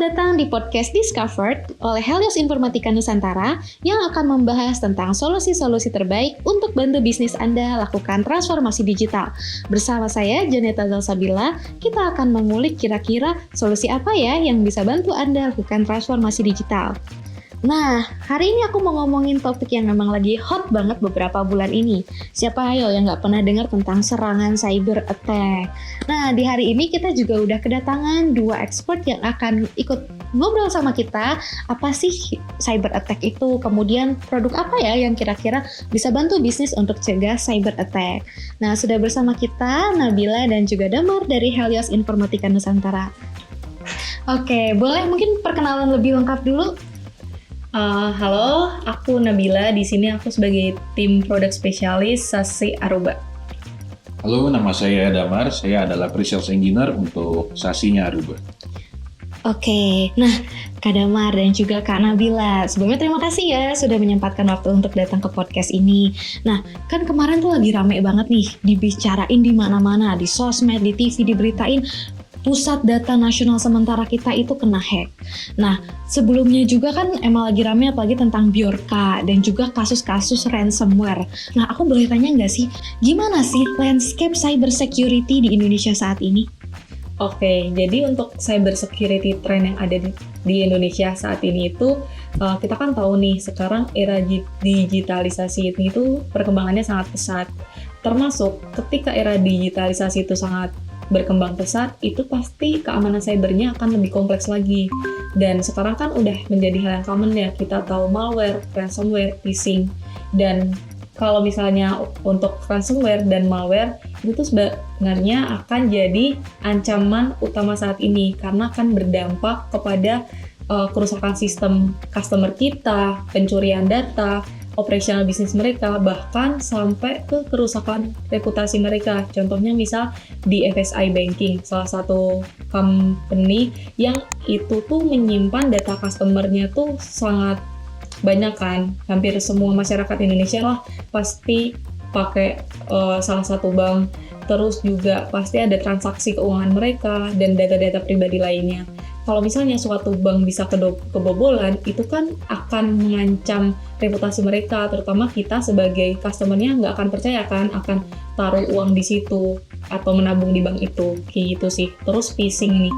datang di podcast Discovered oleh Helios Informatika Nusantara yang akan membahas tentang solusi-solusi terbaik untuk bantu bisnis Anda lakukan transformasi digital. Bersama saya, Janeta Zalsabila, kita akan mengulik kira-kira solusi apa ya yang bisa bantu Anda lakukan transformasi digital. Nah, hari ini aku mau ngomongin topik yang memang lagi hot banget beberapa bulan ini. Siapa ayo yang nggak pernah dengar tentang serangan cyber attack? Nah, di hari ini kita juga udah kedatangan dua expert yang akan ikut ngobrol sama kita. Apa sih cyber attack itu? Kemudian produk apa ya yang kira-kira bisa bantu bisnis untuk cegah cyber attack? Nah, sudah bersama kita Nabila dan juga Damar dari Helios Informatika Nusantara. Oke, boleh mungkin perkenalan lebih lengkap dulu? Halo, aku Nabila. Di sini aku sebagai tim produk spesialis SASI Aruba. Halo, nama saya Damar. Saya adalah pre-sales engineer untuk SASI-nya Aruba. Oke, nah Kak Damar dan juga Kak Nabila, sebelumnya terima kasih ya sudah menyempatkan waktu untuk datang ke podcast ini. Nah, kan kemarin tuh lagi rame banget nih, dibicarain di mana-mana, di sosmed, di TV, diberitain pusat data nasional sementara kita itu kena hack. Nah, sebelumnya juga kan emang lagi rame apalagi tentang Bjorka dan juga kasus-kasus ransomware. Nah, aku boleh tanya nggak sih, gimana sih landscape cyber security di Indonesia saat ini? Oke, jadi untuk cyber security trend yang ada di Indonesia saat ini itu, kita kan tahu nih sekarang era digitalisasi ini tuh perkembangannya sangat pesat. Termasuk ketika era digitalisasi itu sangat berkembang pesat, itu pasti keamanan cybernya akan lebih kompleks lagi. Dan sekarang kan udah menjadi hal yang common ya, kita tahu malware, ransomware, phishing. Dan kalau misalnya untuk ransomware dan malware, itu tuh sebenarnya akan jadi ancaman utama saat ini, karena akan berdampak kepada kerusakan sistem customer kita, pencurian data, operasional bisnis mereka, bahkan sampai ke kerusakan reputasi mereka. Contohnya misal di FSI Banking, salah satu company yang itu tuh menyimpan data customer-nya tuh sangat banyak kan. Hampir semua masyarakat Indonesia lah pasti pakai salah satu bank. Terus juga pasti ada transaksi keuangan mereka dan data-data pribadi lainnya. Kalau misalnya suatu bank bisa kebobolan, itu kan akan mengancam reputasi mereka, terutama kita sebagai customer-nya nggak akan percaya kan, akan taruh uang di situ atau menabung di bank itu, kayak gitu sih. Terus phishing nih,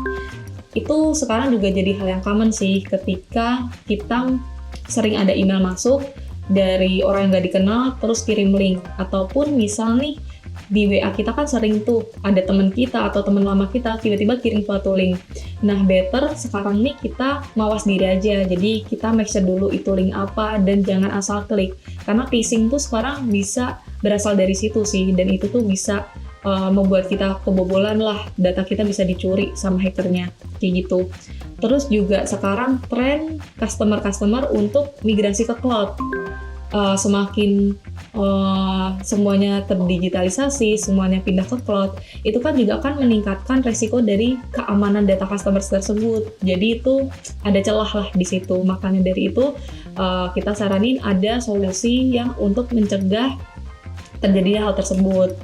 itu sekarang juga jadi hal yang common sih, ketika kita sering ada email masuk dari orang yang nggak dikenal, terus kirim link, ataupun misal nih, di WA kita kan sering tuh ada teman kita atau teman lama kita tiba-tiba kirim suatu link. Nah, better sekarang nih kita mawas diri aja. Jadi kita make sure dulu itu link apa dan jangan asal klik. Karena phishing tuh sekarang bisa berasal dari situ sih, dan itu tuh bisa membuat kita kebobolan lah, data kita bisa dicuri sama hackernya, kayak gitu. Terus juga sekarang tren customer untuk migrasi ke cloud. Semakin semuanya terdigitalisasi, semuanya pindah ke cloud, itu kan juga akan meningkatkan resiko dari keamanan data customer tersebut. Jadi itu ada celah lah di situ. Makanya dari itu kita saranin ada solusi yang untuk mencegah terjadinya hal tersebut.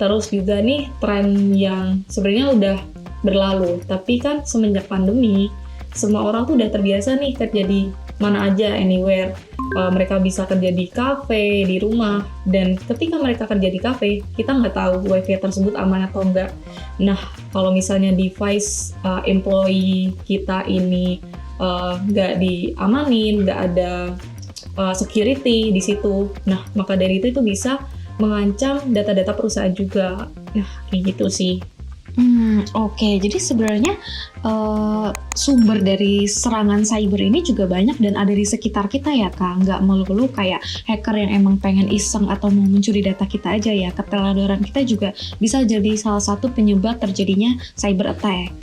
Terus juga nih tren yang sebenarnya udah berlalu, tapi kan semenjak pandemi semua orang tuh udah terbiasa nih kerja di mana aja, anywhere. Mereka bisa kerja di kafe, di rumah, dan ketika mereka kerja di kafe, kita nggak tahu wifi tersebut aman atau enggak. Nah, kalau misalnya device employee kita ini nggak diamanin, nggak ada security di situ, nah maka dari itu bisa mengancam data-data perusahaan juga. Nah, kayak gitu sih. Oke. Jadi sebenarnya sumber dari serangan cyber ini juga banyak dan ada di sekitar kita ya Kak, nggak melulu kayak hacker yang emang pengen iseng atau mau mencuri data kita aja ya. Keteladoran kita juga bisa jadi salah satu penyebab terjadinya cyber attack.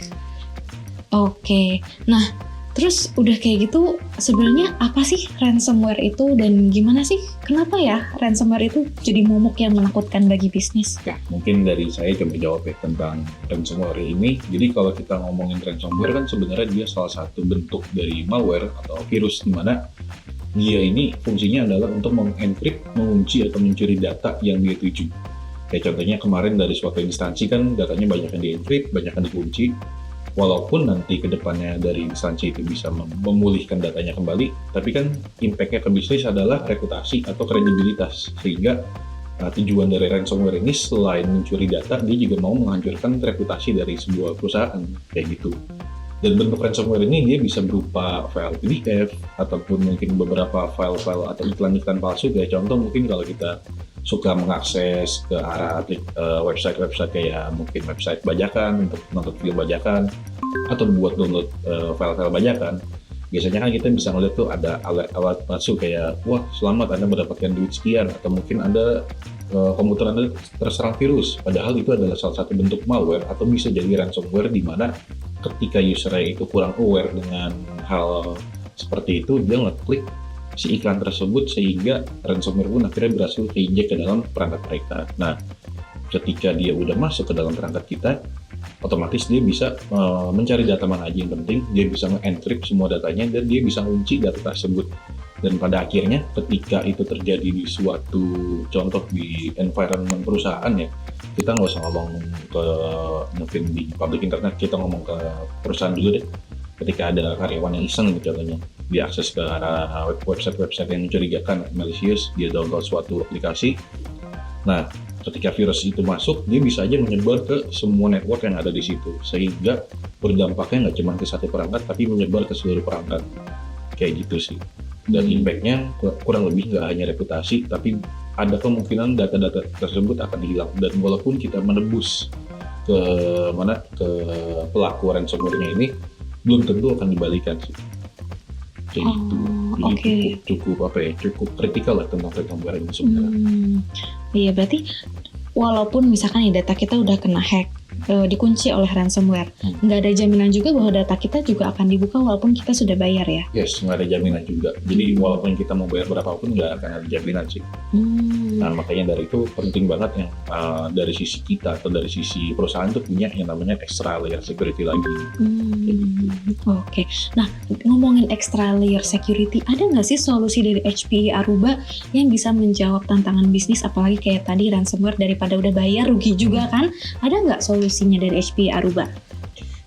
Oke, nah terus udah kayak gitu, sebenarnya apa sih ransomware itu dan gimana sih, kenapa ya ransomware itu jadi momok yang menakutkan bagi bisnis? Ya, mungkin dari saya coba jawab ya tentang ransomware ini. Jadi kalau kita ngomongin ransomware kan sebenarnya dia salah satu bentuk dari malware atau virus, di mana dia ini fungsinya adalah untuk mengencrypt, mengunci atau mencuri data yang dia tuju. Kayak contohnya kemarin dari suatu instansi kan datanya banyak yang di-encrypt, banyak yang dikunci. walaupun nanti kedepannya dari instansi itu bisa memulihkan datanya kembali, tapi kan impact-nya ke bisnis adalah reputasi atau kredibilitas, sehingga tujuan dari ransomware ini selain mencuri data, dia juga mau menghancurkan reputasi dari sebuah perusahaan, kayak gitu. Dan bentuk ransomware ini dia bisa berupa file PDF ataupun mungkin beberapa file-file atau iklan-iklan palsu. Kayak contoh mungkin kalau kita suka mengakses ke arah website-website kayak mungkin website bajakan untuk nonton film bajakan atau buat download file-file bajakan. Biasanya kan kita bisa ngeliat tuh ada alat palsu kayak, wah selamat Anda mendapatkan duit sekian, atau mungkin Anda komputer Anda terserang virus. Padahal itu adalah salah satu bentuk malware atau bisa jadi ransomware, di mana ketika usernya itu kurang aware dengan hal seperti itu, dia ngeklik si iklan tersebut sehingga ransomware pun akhirnya berhasil keinjek ke dalam perangkat mereka. Nah, ketika dia udah masuk ke dalam perangkat kita, otomatis dia bisa mencari data mana aja yang penting, dia bisa nge-encrypt semua datanya, dan dia bisa ngunci data tersebut. Dan pada akhirnya ketika itu terjadi di suatu contoh di environment perusahaan ya, kita nggak usah ngomong ke mungkin di public internet, kita ngomong ke perusahaan dulu deh. Ketika ada karyawan yang iseng gitu contohnya, diakses ke arah website-website yang mencurigakan, malicious, dia download suatu aplikasi. Nah, ketika virus itu masuk, dia bisa aja menyebar ke semua network yang ada di situ, sehingga berdampaknya nggak cuma ke satu perangkat, tapi menyebar ke seluruh perangkat. Kayak gitu sih. Dan impact-nya kurang lebih nggak hanya reputasi, tapi ada kemungkinan data-data tersebut akan hilang. Dan walaupun kita menebus ke pelaku ransomware-nya ini, belum tentu akan dibalikan sih. Kayak gitu. Jadi cukup kritikal lah tentang ransomware ini sebenarnya. Iya, berarti walaupun misalkan data kita udah kena hack, dikunci oleh ransomware, nggak ada jaminan juga bahwa data kita juga akan dibuka walaupun kita sudah bayar ya? Yes, nggak ada jaminan juga. Jadi walaupun kita mau bayar berapapun nggak akan ada jaminan sih. Nah, makanya dari itu penting banget yang dari sisi kita atau dari sisi perusahaan tuh punya yang namanya extra layer security lagi. Oke. Nah, ngomongin extra layer security, ada nggak sih solusi dari HPE Aruba yang bisa menjawab tantangan bisnis, apalagi kayak tadi ransomware daripada udah bayar rugi juga kan? Ada nggak solusinya dari HPE Aruba?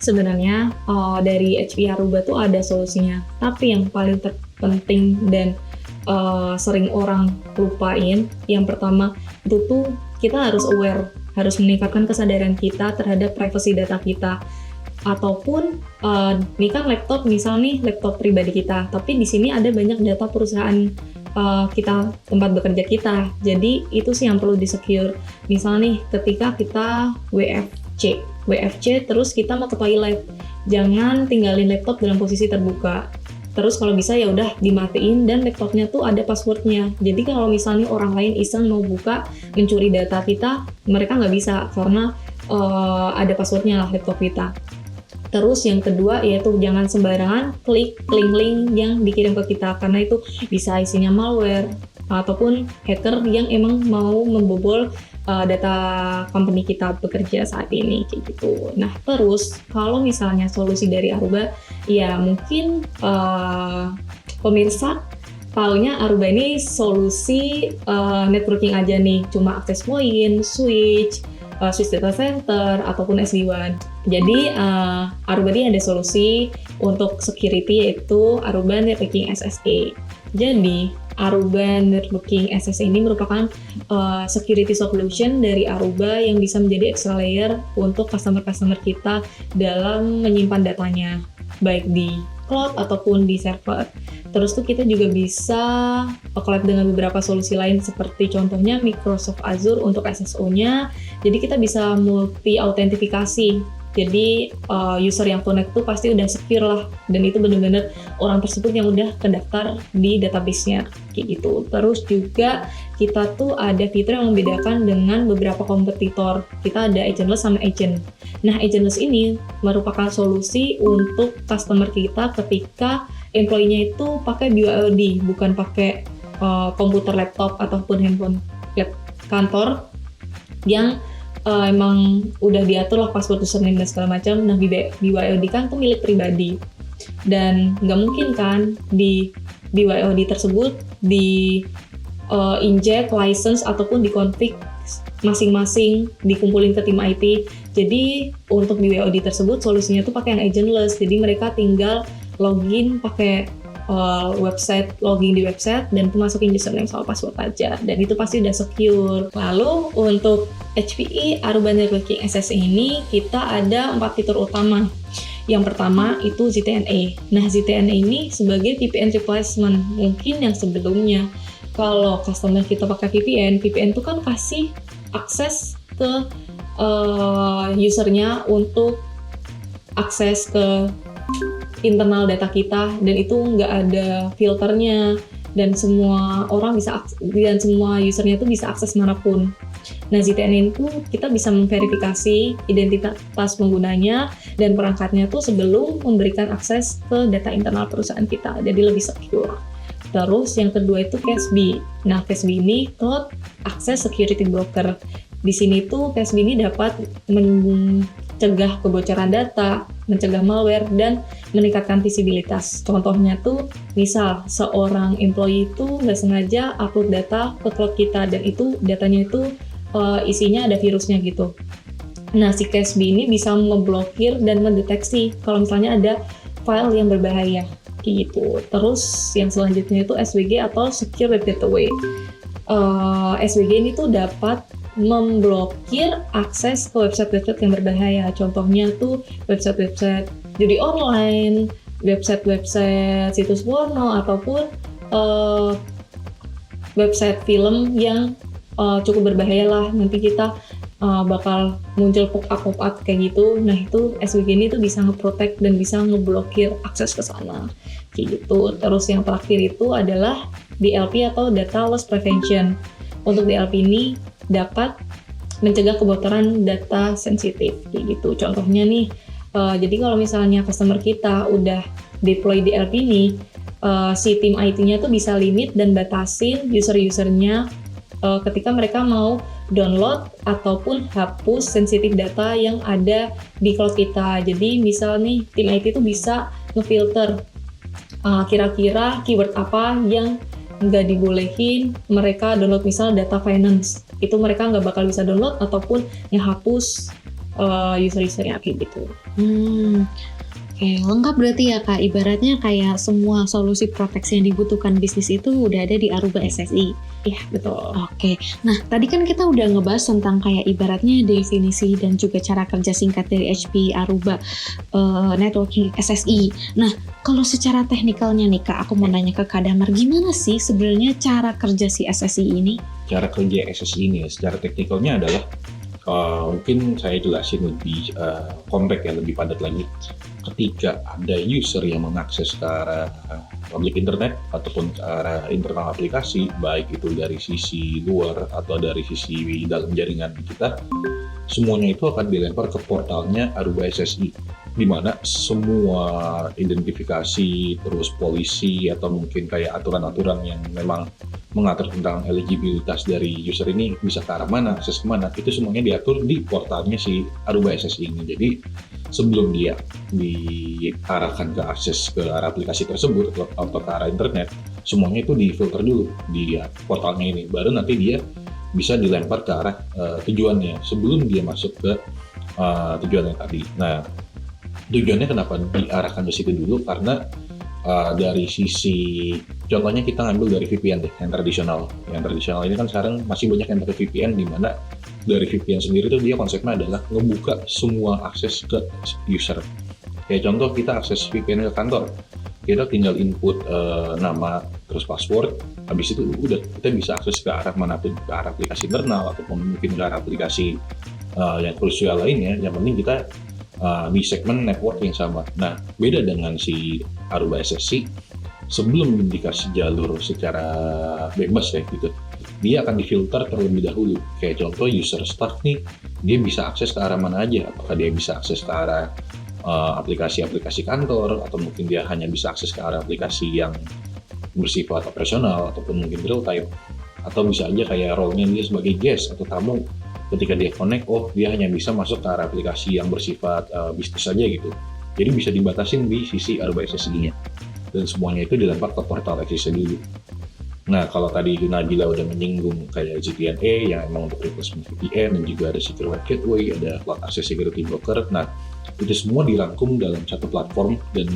Sebenarnya dari HPE Aruba tuh ada solusinya, tapi yang paling terpenting dan sering orang lupain, yang pertama itu tuh kita harus aware, harus meningkatkan kesadaran kita terhadap privacy data kita. Ataupun ini kan laptop, misal nih laptop pribadi kita, tapi di sini ada banyak data perusahaan kita, tempat bekerja kita. Jadi itu sih yang perlu di-secure. Misal nih ketika kita WFC terus kita mau ke toilet, jangan tinggalin laptop dalam posisi terbuka. Terus kalau bisa ya udah dimatiin, dan laptopnya tuh ada passwordnya. Jadi kalau misalnya orang lain iseng mau buka mencuri data kita, mereka nggak bisa karena ada passwordnya lah laptop kita. Terus yang kedua yaitu jangan sembarangan klik link-link yang dikirim ke kita, karena itu bisa isinya malware ataupun hacker yang emang mau membobol data company kita bekerja saat ini, kayak gitu. Nah, terus kalau misalnya solusi dari Aruba, ya mungkin pemirsa taunya Aruba ini solusi networking aja nih, cuma access point, switch data center, ataupun SD-WAN. Jadi Aruba ini ada solusi untuk security, yaitu Aruba Networking SSE. Jadi Aruba Networking SSE ini merupakan security solution dari Aruba yang bisa menjadi extra layer untuk customer-customer kita dalam menyimpan datanya, baik di cloud ataupun di server. Terus tuh kita juga bisa collab dengan beberapa solusi lain, seperti contohnya Microsoft Azure untuk SSO-nya. Jadi kita bisa multi autentifikasi. Jadi user yang connect tuh pasti udah secure lah, dan itu benar-benar orang tersebut yang udah terdaftar di database-nya, kayak gitu. Terus juga kita tuh ada fitur yang membedakan dengan beberapa kompetitor. Kita ada agentless sama agent. Nah, agentless ini merupakan solusi untuk customer kita ketika employee-nya itu pakai BYOD, bukan pakai komputer laptop ataupun handphone kantor yang emang udah diatur lah password, username dan segala macam. Nah, BYOD kan tuh milik pribadi, dan nggak mungkin kan di BYOD tersebut di inject license ataupun dikonfig masing-masing dikumpulin ke tim IT. Jadi untuk di WOD tersebut solusinya tuh pakai yang agentless. Jadi mereka tinggal login pakai website, login di website dan masukin username sama password aja, dan itu pasti udah secure. Lalu untuk HPE Aruba Networking SSE ini kita ada 4 fitur utama. Yang pertama itu ZTNA. Nah, ZTNA ini sebagai VPN replacement. Mungkin yang sebelumnya kalau customer kita pakai VPN itu kan kasih akses ke usernya untuk akses ke internal data kita, dan itu nggak ada filternya, dan semua orang bisa dan semua usernya tuh bisa akses manapun. Nah, ZTNA itu kita bisa memverifikasi identitas penggunanya dan perangkatnya tuh sebelum memberikan akses ke data internal perusahaan kita, jadi lebih secure. Terus yang kedua itu CASB. Nah, CASB ini Cloud Access Security Broker. Di sini tuh CASB ini dapat mencegah kebocoran data, mencegah malware, dan meningkatkan visibilitas. Contohnya tuh, misal seorang employee itu nggak sengaja upload data ke cloud kita, dan itu datanya itu isinya ada virusnya gitu. Nah, si CASB ini bisa memblokir dan mendeteksi kalau misalnya ada file yang berbahaya gitu. Terus yang selanjutnya itu SWG atau Secure Web Gateway. SWG ini tuh dapat memblokir akses ke website-website yang berbahaya. Contohnya tuh website-website judi online, website-website situs porno, ataupun website film yang cukup berbahaya lah. Nanti kita bakal muncul pop-up kayak gitu. Nah, itu SWG ini tuh bisa nge-protect dan bisa ngeblokir akses ke sana kayak gitu. Terus yang terakhir itu adalah DLP atau Data Loss Prevention. Untuk DLP ini dapat mencegah kebocoran data sensitif kayak gitu. Contohnya nih, jadi kalau misalnya customer kita udah deploy DLP ini, si tim IT-nya tuh bisa limit dan batasin user-usernya ketika mereka mau download ataupun hapus sensitif data yang ada di cloud kita. Jadi misal nih, tim IT tuh bisa ngefilter kira-kira keyword apa yang nggak dibolehin mereka download, misal data finance, itu mereka nggak bakal bisa download ataupun ngehapus user-usernya kayak gitu. Oke, lengkap berarti ya Kak, ibaratnya kayak semua solusi proteksi yang dibutuhkan bisnis itu udah ada di Aruba SSE. Iya, betul. Oke, nah tadi kan kita udah ngebahas tentang kayak ibaratnya definisi dan juga cara kerja singkat dari HPE Aruba Networking SSE. Nah, kalau secara teknikalnya nih Kak, aku mau nanya ke Kak Damar, gimana sih sebenarnya cara kerja si SSE ini? Cara kerja SSE ini secara teknikalnya adalah mungkin saya jelasin lebih kompak ya, lebih padat lagi. Ketika ada user yang mengakses ke arah public internet ataupun ke arah internal aplikasi, baik itu dari sisi luar atau dari sisi dalam jaringan kita, semuanya itu akan dilempar ke portalnya Aruba SSE, di mana semua identifikasi, terus polisi atau mungkin kayak aturan-aturan yang memang mengatur tentang eligibilitas dari user ini bisa ke arah mana, akses kemana, itu semuanya diatur di portalnya si Aruba SSE ini. Jadi sebelum dia diarahkan ke akses ke arah aplikasi tersebut atau ke arah internet, semuanya itu difilter dulu di portalnya ini, baru nanti dia bisa dilempar ke arah tujuannya sebelum dia masuk ke tujuannya tadi. Nah, tujuannya kenapa diarahkan ke situ dulu? Karena dari sisi, contohnya kita ngambil dari VPN deh, yang tradisional. Yang tradisional ini kan sekarang masih banyak yang pakai VPN, di mana dari VPN sendiri tuh dia konsepnya adalah ngebuka semua akses ke user. Kayak contoh kita akses VPN ke kantor, kita tinggal input nama terus password, habis itu udah kita bisa akses ke arah manapun, ke arah aplikasi internal ataupun mungkin ke arah aplikasi yang krusial lainnya. Yang penting kita di segmen network yang sama. Nah, beda dengan si Aruba SSE, sebelum dikasih jalur secara bebas ya gitu, dia akan difilter terlebih dahulu. Kayak contoh user start nih, dia bisa akses ke arah mana aja. Apakah dia bisa akses ke arah aplikasi-aplikasi kantor, atau mungkin dia hanya bisa akses ke arah aplikasi yang bersifat operasional ataupun mungkin real time, atau bisa aja kayak role-nya dia sebagai guest atau tamu. Ketika dia connect, dia hanya bisa masuk ke arah aplikasi yang bersifat bisnis saja gitu. Jadi bisa dibatasin di sisi Aruba SSE-nya, dan semuanya itu dilempar ke portal SSE dulu. Nah, kalau tadi Nabila udah menyinggung kayak ZTNA yang emang untuk replacement VPN, dan juga ada Secure Web Gateway, ada Cloud Access Security Broker. Nah, itu semua dirangkum dalam satu platform dan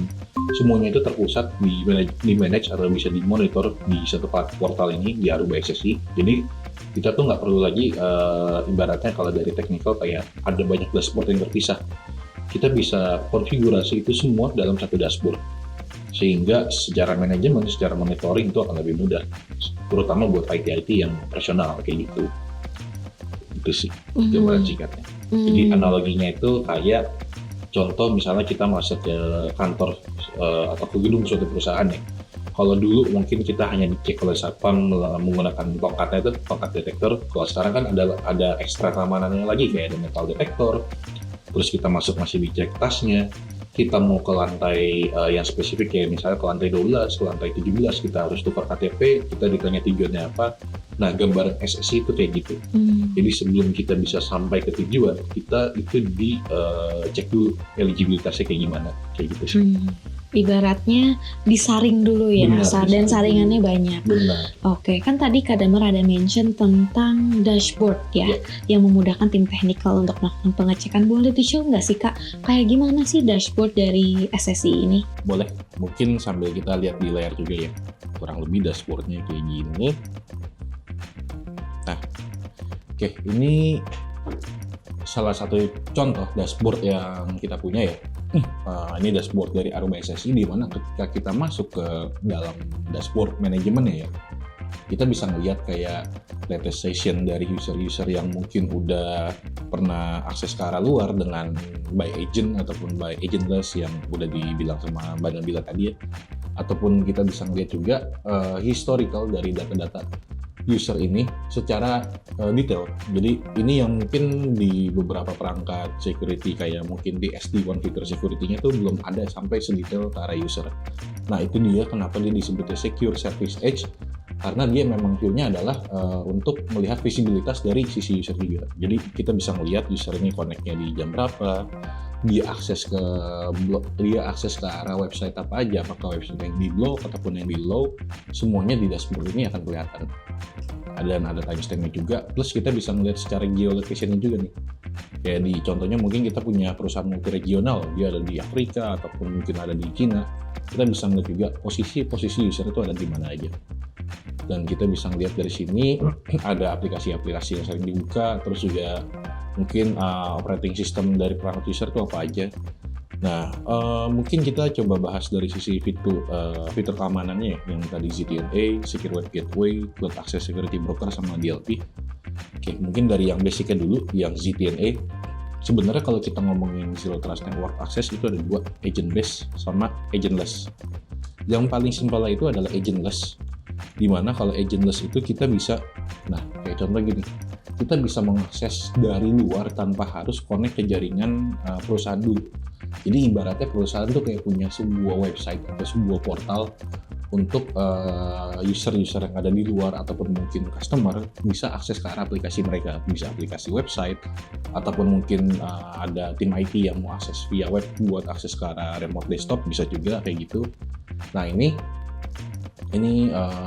semuanya itu terpusat di manage atau bisa dimonitor di satu portal ini di Aruba SSI. Jadi kita tuh nggak perlu lagi ibaratnya kalau dari technical kayak ada banyak dashboard yang terpisah. Kita bisa konfigurasi itu semua dalam satu dashboard, sehingga secara manajemen, secara monitoring itu akan lebih mudah, terutama buat IT yang profesional kayak gitu. Itu sih gambaran singkatnya. Jadi analoginya itu kayak contoh misalnya kita masuk ke kantor atau ke gedung suatu perusahaan ya. Kalau dulu mungkin kita hanya dicek oleh satpam menggunakan tongkatnya itu tongkat detektor. Kalau sekarang kan ada ekstra keamanannya lagi kayak ada metal detektor. Terus kita masuk masih dicek tasnya. Kita mau ke lantai yang spesifik kayak misalnya ke lantai 12, ke lantai 17 kita harus tukar KTP, kita ditanya tujuannya apa. Nah, gambaran SSI itu kayak gitu. Jadi sebelum kita bisa sampai ke tujuan, kita itu dicek dulu eligibilitasnya kayak gimana, kayak gitu sih. Ibaratnya disaring dulu ya, Benar, dan disaring saringannya banyak. Benar. Oke, kan tadi Kak Damar ada mention tentang dashboard ya, yang memudahkan tim technical untuk melakukan pengecekan. Boleh di-show nggak sih Kak, kayak gimana sih dashboard dari SSI ini? Boleh, mungkin sambil kita lihat di layar juga ya, kurang lebih dashboardnya kayak gini. Nah, oke, ini salah satu contoh dashboard yang kita punya ya. Ini dashboard dari Aruba SSI, di mana ketika kita masuk ke dalam dashboard manajemennya ya, kita bisa melihat kayak latest session dari user-user yang mungkin udah pernah akses ke arah luar dengan by agent ataupun by agentless yang udah dibilang sama Mbak Nabila tadi ya, ataupun kita bisa melihat juga historical dari data-data user ini secara detail. Jadi ini yang mungkin di beberapa perangkat security kayak mungkin di SD1 fitur security-nya tuh belum ada sampai sedetail ke arah user. Nah, itu dia kenapa dia disebutnya Secure Service Edge, karena dia memang view-nya adalah untuk melihat visibilitas dari sisi user juga. Jadi kita bisa melihat user ini connect-nya di jam berapa, dia akses ke arah website apa aja, apakah website yang di block ataupun yang di low, semuanya di dashboard ini akan kelihatan. Dan ada timestamp-nya juga, plus kita bisa melihat secara geolocation-nya juga nih. Kayak di contohnya mungkin kita punya perusahaan multi-regional, dia ada di Afrika ataupun mungkin ada di Cina, kita bisa melihat juga posisi user itu ada di mana aja. Dan kita bisa melihat dari sini ada aplikasi-aplikasi yang sering dibuka, terus juga mungkin operating system dari perangkat user itu apa aja. Nah, mungkin kita coba bahas dari sisi fitur keamanannya ya, yang tadi ZTNA, Secure Web Gateway, Cloud Access Security Broker, sama DLP. Oke, mungkin dari yang basicnya dulu, yang ZTNA. Sebenarnya kalau kita ngomongin Zero Trust Network Access itu ada dua, agent based sama agentless. Yang paling simpel itu adalah agentless, dimana kalau agentless itu kita bisa, nah kayak contoh gini, kita bisa mengakses dari luar tanpa harus connect ke jaringan perusahaan dulu. Jadi ibaratnya perusahaan tuh kayak punya sebuah website atau sebuah portal untuk user-user yang ada di luar ataupun mungkin customer bisa akses ke arah aplikasi mereka, bisa aplikasi website ataupun mungkin ada tim IT yang mau akses via web buat akses ke arah remote desktop, bisa juga kayak gitu. Nah, ini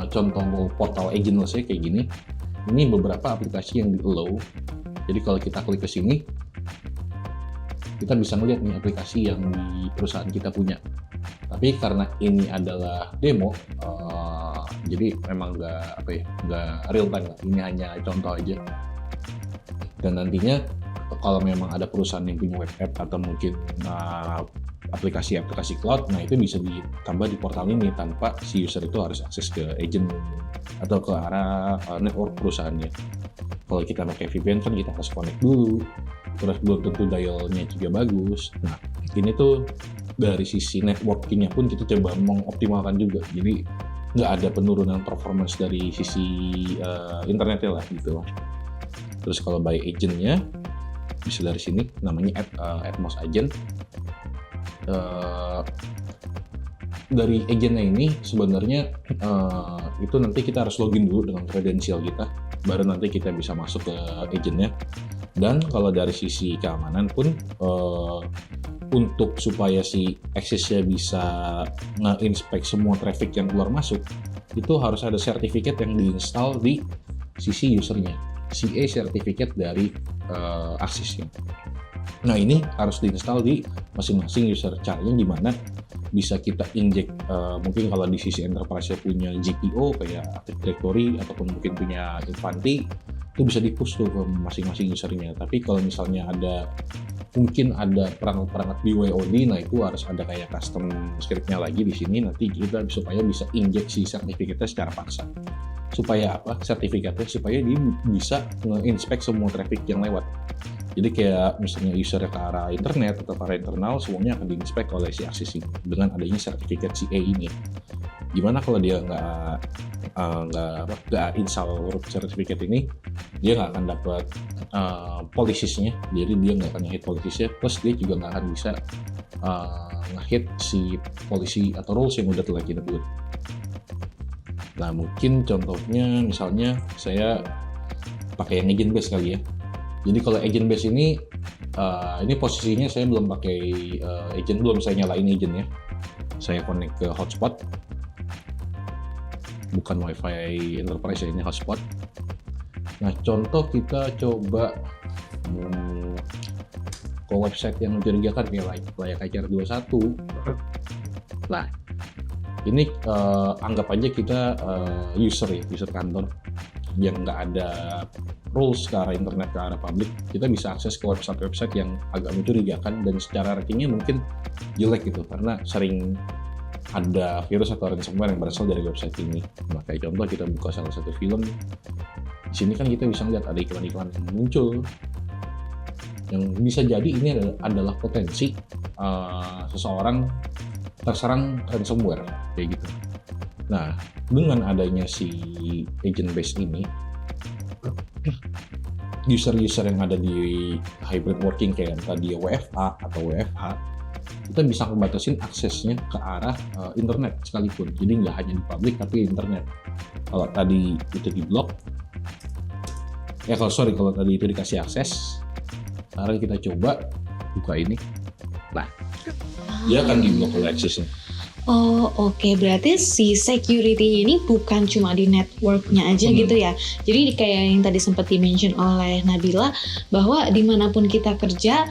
contoh portal agentless-nya kayak gini. Ini beberapa aplikasi yang di-allow. Jadi kalau kita klik ke sini, kita bisa melihat nih aplikasi yang di perusahaan kita punya. Tapi karena ini adalah demo, jadi memang nggak real time lah. Ini hanya contoh aja. Dan nantinya kalau memang ada perusahaan yang punya web app atau mungkin aplikasi-aplikasi cloud, nah itu bisa ditambah di portal ini tanpa si user itu harus akses ke agent atau ke arah network perusahaannya. Kalau kita pakai VPN kan kita harus connect dulu, terus belum tentu dialnya juga bagus. Nah, ini tuh dari sisi networkingnya pun kita coba mengoptimalkan juga. Jadi nggak ada penurunan performance dari sisi internetnya lah gitu. Terus kalau by agentnya bisa dari sini, namanya Atmos Agent. Dari agentnya ini sebenarnya itu nanti kita harus login dulu dengan kredensial kita, baru nanti kita bisa masuk ke agentnya. Dan kalau dari sisi keamanan pun untuk supaya si access-nya bisa nge-inspect semua traffic yang keluar masuk, itu harus ada sertifikat yang diinstal di sisi usernya, CA certificate dari aksesnya. Nah ini harus diinstal di masing-masing user. Caranya gimana? Bisa kita inject, mungkin kalau di sisi enterprise punya GPO kayak Active Directory ataupun mungkin punya Ivanti, itu bisa di-push tuh ke masing-masing usernya. Tapi kalau misalnya mungkin ada perangkat-perangkat BYOD, nah itu harus ada kayak custom script-nya lagi di sini nanti kita supaya bisa inject si sertifikatnya secara paksa. Supaya apa? Sertifikatnya supaya dia bisa nge-inspect semua traffic yang lewat. Jadi kayak misalnya user ke arah internet atau ke arah internal, semuanya akan diinspek oleh si akses ini dengan adanya sertifikat CA ini. Gimana kalau dia nggak install sertifikat ini, dia nggak akan dapat policies-nya, jadi dia nggak akan nge-hit policies-nya, plus dia juga nggak akan bisa nge-hit si policy atau rules yang udah telah kita buat. Nah mungkin contohnya misalnya saya pakai yang agent base kali ya. Jadi kalau agent base ini posisinya saya belum pakai agent, belum saya nyalain agent ya. Saya connect ke hotspot, bukan wifi enterprise, ini hotspot. Nah contoh kita coba ke website yang mencurigakan kayak layak acara 21. Nah ini anggap aja kita user kantor yang nggak ada rules ke arah internet, ke arah publik. Kita bisa akses ke website-website yang agak mencurigakan dan secara rankingnya mungkin jelek gitu karena sering ada virus atau ransomware yang berasal dari website ini. Nah, kayak contoh kita buka salah satu film, di sini kan kita bisa lihat ada iklan-iklan yang muncul yang bisa jadi ini adalah potensi seseorang terserang ransomware kayak gitu. Nah, dengan adanya si agent base ini, user-user yang ada di hybrid working kayak tadi WFA atau WFH, kita bisa ngebatasin aksesnya ke arah internet sekalipun. Jadi nggak hanya di publik tapi internet. Kalau tadi itu di blok, kalau tadi itu dikasih akses, sekarang kita coba buka ini. Nah, dia akan di-block oleh aksesnya. Oh oke, berarti si security ini bukan cuma di networknya aja gitu ya. Jadi kayak yang tadi sempat di-mention oleh Nabila bahwa dimanapun kita kerja,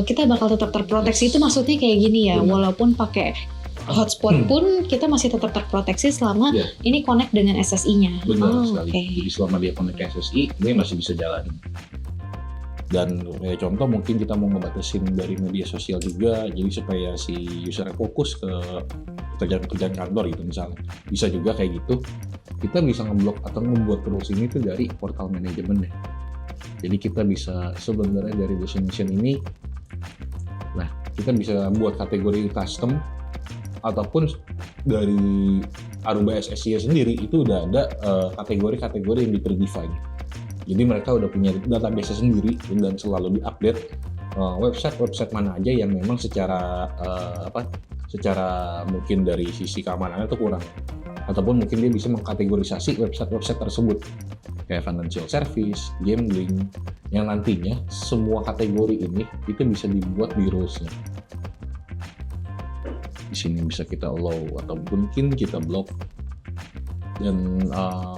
kita bakal tetap terproteksi. Itu maksudnya kayak gini ya, walaupun pakai hotspot pun kita masih tetap terproteksi selama ini connect dengan SSI-nya. Benar sekali. Okay. Jadi selama dia connect ke SSI, dia masih bisa jalan. Dan contoh mungkin kita mau ngebatasin dari media sosial juga, jadi supaya si user fokus ke kerjaan kantor gitu misalnya. Bisa juga kayak gitu. Kita bisa ngeblok atau membuat rules ini tuh dari portal manajemen ya. Jadi kita bisa sebenarnya dari destination ini, nah kita bisa buat kategori custom ataupun dari Aruba SSI sendiri itu udah ada kategori-kategori yang di-predefine. Jadi mereka udah punya database sendiri dan selalu diupdate website mana aja yang memang secara mungkin dari sisi keamanannya itu kurang, ataupun mungkin dia bisa mengkategorisasi website tersebut kayak financial service, gambling, yang nantinya semua kategori ini itu bisa dibuat di rules-nya. Di sini bisa kita allow atau mungkin kita block. Dan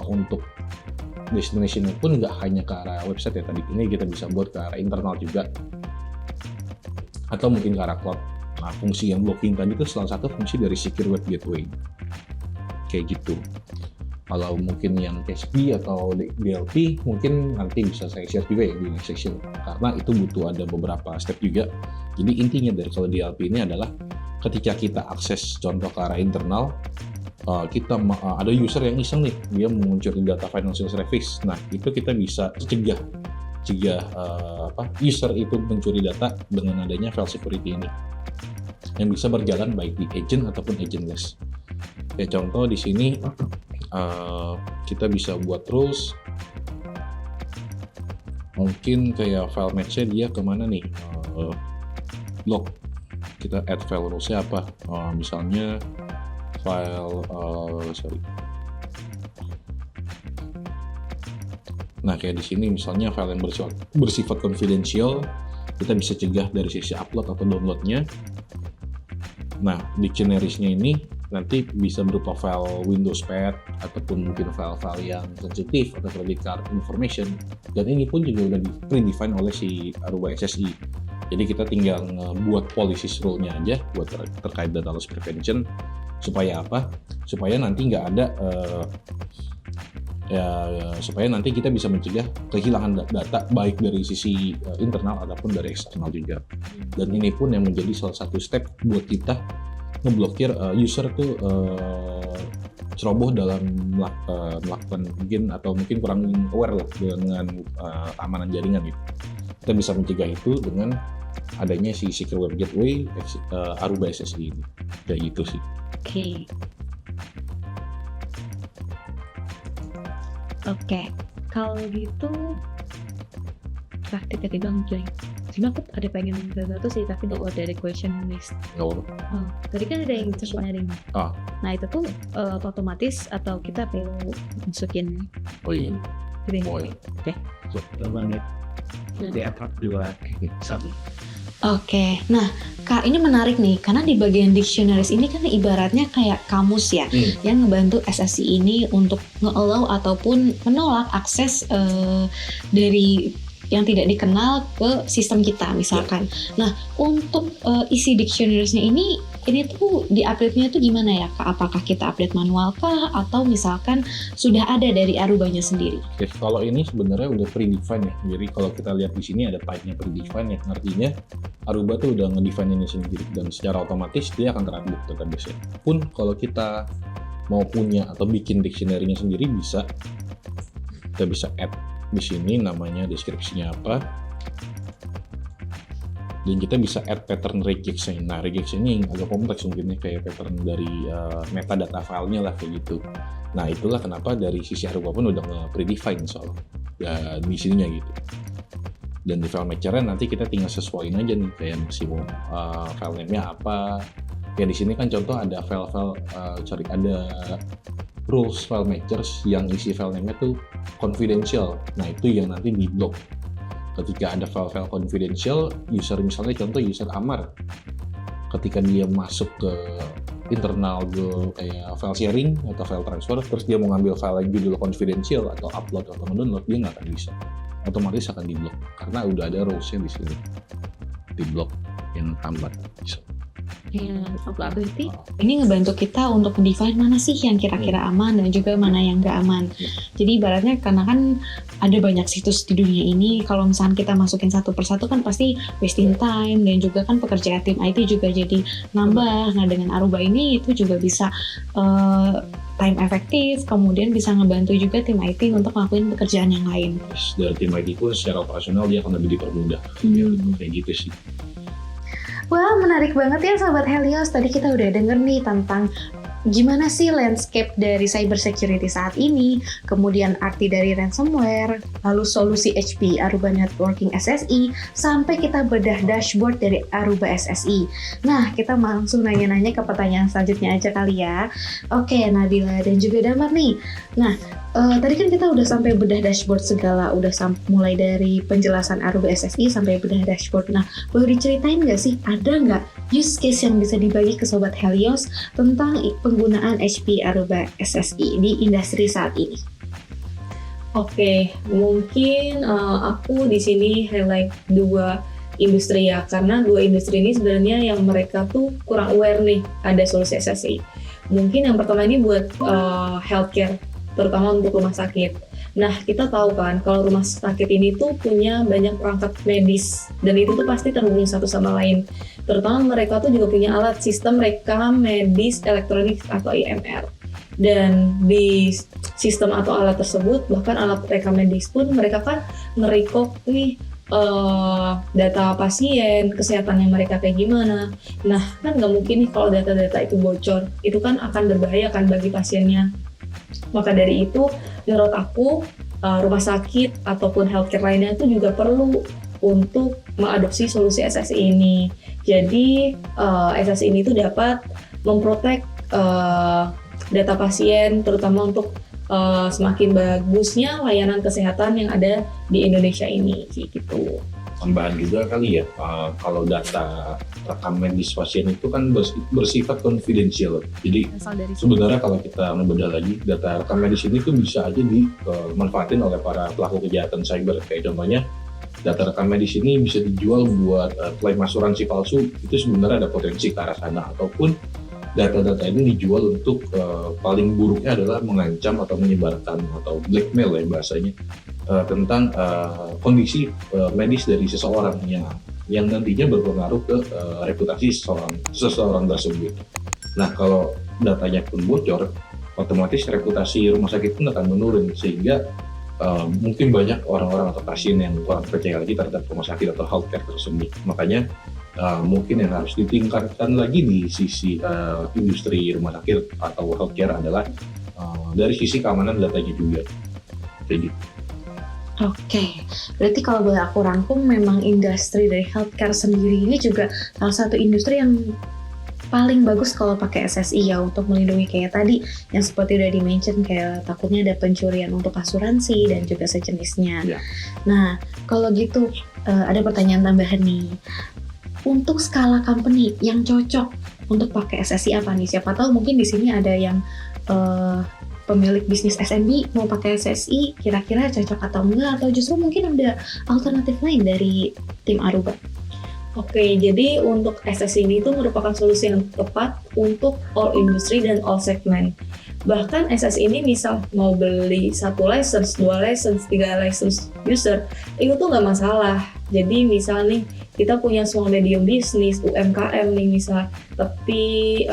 untuk destination pun nggak hanya ke arah website ya, tadi ini kita bisa buat ke arah internal juga atau mungkin ke arah cloud. Nah, fungsi yang blocking tadi itu salah satu fungsi dari secure web gateway kayak gitu. Kalau mungkin yang CASB atau DLP mungkin nanti bisa saya share juga ya di next section karena itu butuh ada beberapa step juga. Jadi intinya dari kalau DLP ini adalah ketika kita akses contoh ke arah internal, kita ada user yang iseng nih, dia mencuri data financial service. Nah, itu kita bisa cegah user itu mencuri data dengan adanya file security ini yang bisa berjalan baik di agent ataupun agentless. Ya contoh di sini kita bisa buat rules, mungkin kayak file match-nya dia kemana nih, log, kita add file rules-nya apa, misalnya file Nah kayak di sini misalnya file yang bersifat confidential, kita bisa cegah dari sisi upload atau downloadnya. Nah dictionaries-nya ini nanti bisa berupa file Windows Pad ataupun mungkin file-file yang sensitif atau credit card information, dan ini pun juga udah di-predefine oleh si Aruba SSI. Jadi kita tinggal buat policies rule-nya aja buat terkait data loss prevention. Supaya apa? Supaya nanti nggak ada supaya nanti kita bisa mencegah kehilangan data baik dari sisi internal ataupun dari eksternal juga. Dan ini pun yang menjadi salah satu step buat kita ngeblokir user tuh ceroboh dalam melakukan mungkin kurang aware lah dengan keamanan jaringan gitu. Kita bisa mencegah itu dengan adanya si Secure Web Gateway Aruba SSI ini. Kayak gitu sih. Oke, kalau gitu praktik tadi Bang Joy. Sebenarnya aku ada pengen sesuatu sih, tapi di luar dari question list. Tadi kan ada yang sharing. Nah itu tuh otomatis atau kita perlu masukin. Iya. Oke. Banget. Di atap juga satu. Oke, nah Kak ini menarik nih karena di bagian dictionaries ini kan ibaratnya kayak kamus ya yang ngebantu SSI ini untuk nge-allow ataupun menolak akses dari yang tidak dikenal ke sistem kita misalkan. Nah untuk isi dictionariesnya ini tuh di update-nya tuh gimana ya Kak? Apakah kita update manual kah atau misalkan sudah ada dari Arubanya sendiri? Oke, kalau ini sebenarnya udah predefine ya. Jadi kalau kita lihat di sini ada type-nya predefine ya. Artinya Aruba tuh udah ngedefine ini sendiri dan secara otomatis dia akan terupdate database-nya. Pun kalau kita mau punya atau bikin dictionary-nya sendiri bisa. Kita bisa add di sini namanya deskripsinya apa. Dan kita bisa add pattern regex-nya. Nah, regex-nya yang agak kompleks mungkin kayak pattern dari metadata filenya lah kayak gitu. Nah, itulah kenapa dari sisi Aruba pun udah nge-predefine soal di sininya gitu. Dan di file matcher-nya nanti kita tinggal sesuaiin aja nih kayak masih mau file name-nya apa. Ya di sini kan contoh ada file-file ada rules file matchers yang isi file name-nya tuh confidential. Nah, itu yang nanti di-block. Ketika ada file-file confidential, user misalnya contoh user Amar, ketika dia masuk ke internal kayak file sharing atau file transfer, terus dia mau ngambil file yang judul confidential atau upload atau download, dia nggak akan bisa, otomatis akan diblok karena udah ada rules-nya di sini, diblok yang hambat. Berarti ini ngebantu kita untuk define mana sih yang kira-kira aman dan juga mana yang nggak aman. Jadi ibaratnya karena kan ada banyak situs di dunia ini, kalau misalnya kita masukin satu persatu kan pasti wasting time dan juga kan pekerjaan tim IT juga jadi nambah. Nah dengan Aruba ini itu juga bisa time efektif, kemudian bisa ngebantu juga tim IT untuk ngelakuin pekerjaan yang lain. Dari tim IT pun secara operasional dia akan lebih dipermudah. Kayak gitu sih. Wah, menarik banget ya Sobat Helios. Tadi kita udah denger nih tentang gimana sih landscape dari cyber security saat ini, kemudian arti dari ransomware, lalu solusi HP Aruba Networking SSI, sampai kita bedah dashboard dari Aruba SSI. Nah, kita langsung nanya-nanya ke pertanyaan selanjutnya aja kali ya. Oke, Nabila dan juga Damar nih. Nah, tadi kan kita udah sampai bedah dashboard segala, udah mulai dari penjelasan Aruba SSI sampai bedah dashboard. Nah, boleh diceritain nggak sih, ada nggak use case yang bisa dibagi ke Sobat Helios tentang penggunaan HP Aruba SSI di industri saat ini? Oke, mungkin aku di sini highlight dua industri ya, karena dua industri ini sebenarnya yang mereka tuh kurang aware nih ada solusi SSI. Mungkin yang pertama ini buat healthcare, terutama untuk rumah sakit. Nah, kita tahu kan kalau rumah sakit ini tuh punya banyak perangkat medis dan itu tuh pasti terhubung satu sama lain. Terutama mereka tuh juga punya alat sistem rekam medis elektronik atau IMR. Dan di sistem atau alat tersebut, bahkan alat rekam medis pun mereka kan nge-record nih data pasien, kesehatannya mereka kayak gimana. Nah, kan nggak mungkin nih kalau data-data itu bocor, itu kan akan berbahaya kan bagi pasiennya. Maka dari itu, menurut aku, rumah sakit ataupun healthcare lainnya itu juga perlu untuk mengadopsi solusi SSI ini. Jadi, SSI ini tuh dapat memprotek data pasien, terutama untuk semakin bagusnya layanan kesehatan yang ada di Indonesia ini, gitu. tambahan juga kali ya, kalau data rekam medis pasien itu kan bersifat confidential. Jadi Asal dari sebenarnya kalau kita membedah lagi, data rekam medis ini tuh bisa aja dimanfaatin oleh para pelaku kejahatan cyber. Kayak contohnya, data rekam medis ini bisa dijual buat klaim asuransi palsu. Itu sebenarnya ada potensi ke arah sana. Ataupun data-data ini dijual untuk paling buruknya adalah mengancam atau menyebarkan atau blackmail ya bahasanya, tentang kondisi medis dari seseorang yang nantinya berpengaruh ke reputasi seseorang tersebut. Nah, kalau datanya pun bocor, otomatis reputasi rumah sakit pun akan menurun, sehingga mungkin banyak orang-orang atau pasien yang kurang percaya lagi terhadap rumah sakit atau healthcare tersebut. Makanya mungkin yang harus ditingkatkan lagi di sisi industri rumah sakit atau healthcare adalah dari sisi keamanan datanya juga. Kayak gitu. Oke, berarti kalau boleh aku rangkum, memang industri dari healthcare sendiri ini juga salah satu industri yang paling bagus kalau pakai SSI ya, untuk melindungi kayak tadi yang seperti udah di-mention, kayak takutnya ada pencurian untuk asuransi dan juga sejenisnya. Ya. Nah, kalau gitu ada pertanyaan tambahan nih. Untuk skala company yang cocok untuk pakai SSI apa nih? Siapa tahu mungkin di sini ada yang pemilik bisnis SMB mau pakai SSI, kira-kira cocok atau enggak, atau justru mungkin ada alternatif lain dari tim Aruba? Oke, jadi untuk SSI ini itu merupakan solusi yang tepat untuk all industry dan all segment. Bahkan SSI ini misal mau beli 1 license, 2 license, 3 license user, itu tuh nggak masalah. Jadi misal nih, kita punya small medium business, UMKM nih misal, tapi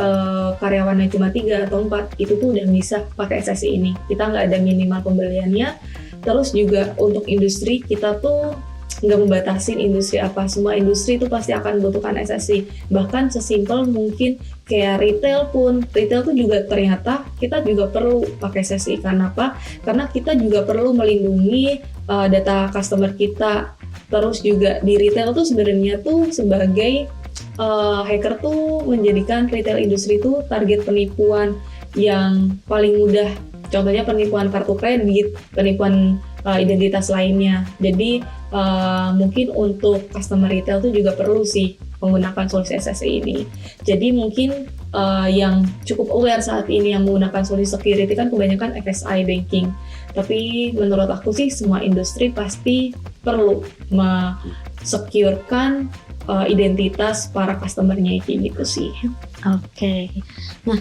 karyawannya cuma 3 atau 4, itu tuh udah bisa pakai SSI ini. Kita nggak ada minimal pembeliannya. Terus juga untuk industri, kita tuh nggak membatasin industri apa, semua industri itu pasti akan membutuhkan SSI. Bahkan sesimpel mungkin kayak retail tuh juga ternyata kita juga perlu pakai SSI. Karena apa? Karena kita juga perlu melindungi data customer kita. Terus juga di retail tuh sebenarnya tuh sebagai hacker tuh menjadikan retail industri tuh target penipuan yang paling mudah. Contohnya penipuan kartu kredit, penipuan identitas lainnya. Jadi mungkin untuk customer retail tuh juga perlu sih menggunakan solusi SSI ini. Jadi mungkin yang cukup aware saat ini yang menggunakan solusi security kan kebanyakan FSI banking. Tapi menurut aku sih semua industri pasti perlu me-securekan identitas para customer-nya gitu sih. Oke. Nah,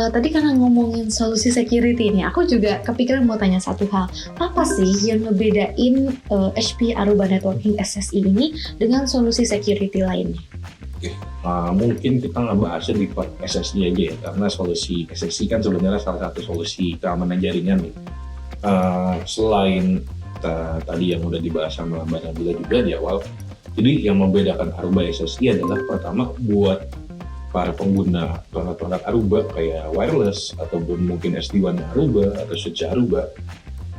tadi karena ngomongin solusi security ini, aku juga kepikiran mau tanya satu hal. Apa sih yang ngebedain HP Aruba Networking SSI ini dengan solusi security lainnya? Mungkin kita nggak bahasnya di part SSI aja ya, karena solusi SSI kan sebenarnya salah satu solusi keamanan jaringan nih. Selain tadi yang udah dibahas sama Mbak Nabila juga di awal, jadi yang membedakan Aruba SSI adalah pertama buat para pengguna perangkat Aruba kayak wireless ataupun mungkin SD-WAN Aruba atau switch Aruba,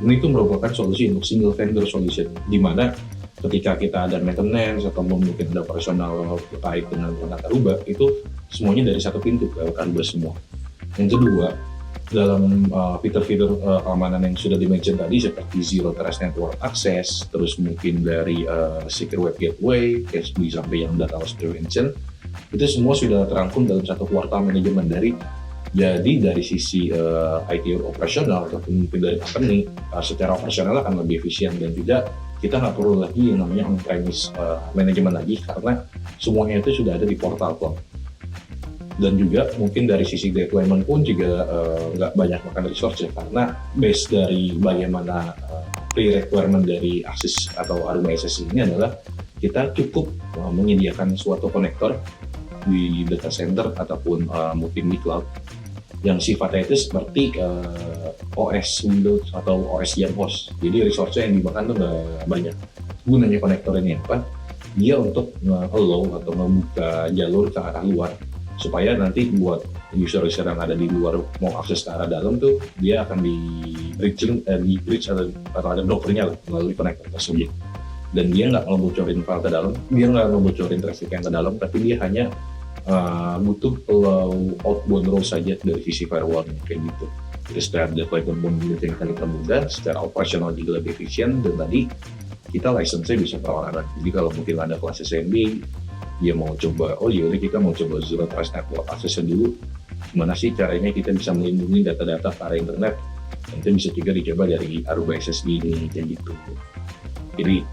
ini itu merupakan solusi untuk single vendor solution, di mana ketika kita ada maintenance atau mungkin ada operasional terkait dengan perangkat Aruba, itu semuanya dari satu pintu ke Aruba semua. Yang kedua, dalam fitur-fitur keamanan yang sudah di-mention tadi seperti Zero Trust Network Access, terus mungkin dari Secure Web Gateway, CASB sampai yang Data Loss Prevention, itu semua sudah terangkum dalam satu kuartal manajemen jadi dari sisi IT operasional ataupun mungkin dari company, secara operasional akan lebih efisien dan juga kita nggak perlu lagi yang namanya on-premise manajemen lagi karena semuanya itu sudah ada di portal cloud. Dan juga mungkin dari sisi deployment pun juga nggak banyak makan resource ya, karena base dari bagaimana pre-requirement dari akses atau Aruba SSI ini adalah kita cukup menyediakan suatu konektor di data center ataupun mungkin di cloud yang sifatnya itu seperti OS Windows atau OS yang host. Jadi resource yang dimakan tuh nggak banyak. Gunanya konektor ini apa? Dia untuk allow atau membuka jalur ke arah luar, supaya nanti buat user-user yang ada di luar mau akses ke arah dalam tuh dia akan di bridge atau ada brokernya melalui konektor tersebut. Dan dia nggak ngebocorin file ke dalam, dia nggak ngebocorin traffic yang ke dalam, tapi dia hanya butuh outbound row saja dari sisi firewall-nya kayak gitu. Jadi secara deployment pun menjadi lebih mudah, secara operasional juga lebih efisien, dan tadi kita license-nya bisa perorangan. Jadi kalau mungkin ada kelas SMB, dia mau coba, oh yaudah kita mau coba Zero Trust Network Access dulu, gimana sih caranya kita bisa melindungi data-data ke arah internet, dan itu bisa juga dicoba dari Aruba SSD ini, kayak gitu. Jadi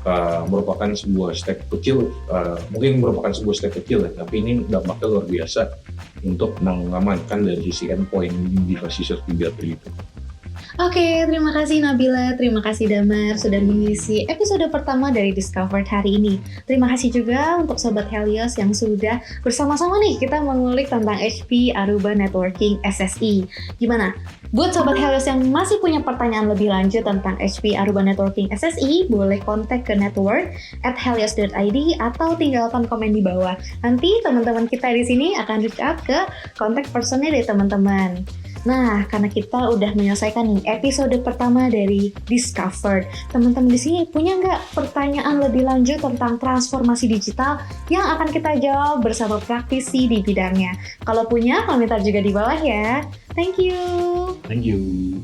merupakan sebuah step kecil, mungkin merupakan sebuah step kecil ya, tapi ini dampaknya luar biasa untuk mengamankan dari sisi endpoint di device user 3 itu. Oke, terima kasih Nabila, terima kasih Damar sudah mengisi episode pertama dari Discovered hari ini. Terima kasih juga untuk Sobat Helios yang sudah bersama-sama nih kita mengulik tentang HP Aruba Networking SSI. Gimana? Buat Sobat Helios yang masih punya pertanyaan lebih lanjut tentang HP Aruba Networking SSI, boleh kontak ke network@helios.id atau tinggalkan komen di bawah. Nanti teman-teman kita di sini akan reach out ke kontak personnya dari teman-teman. Nah, karena kita udah menyelesaikan nih episode pertama dari Discovered, teman-teman di sini punya nggak pertanyaan lebih lanjut tentang transformasi digital yang akan kita jawab bersama praktisi di bidangnya? Kalau punya, komentar juga di bawah ya. Thank you. Thank you.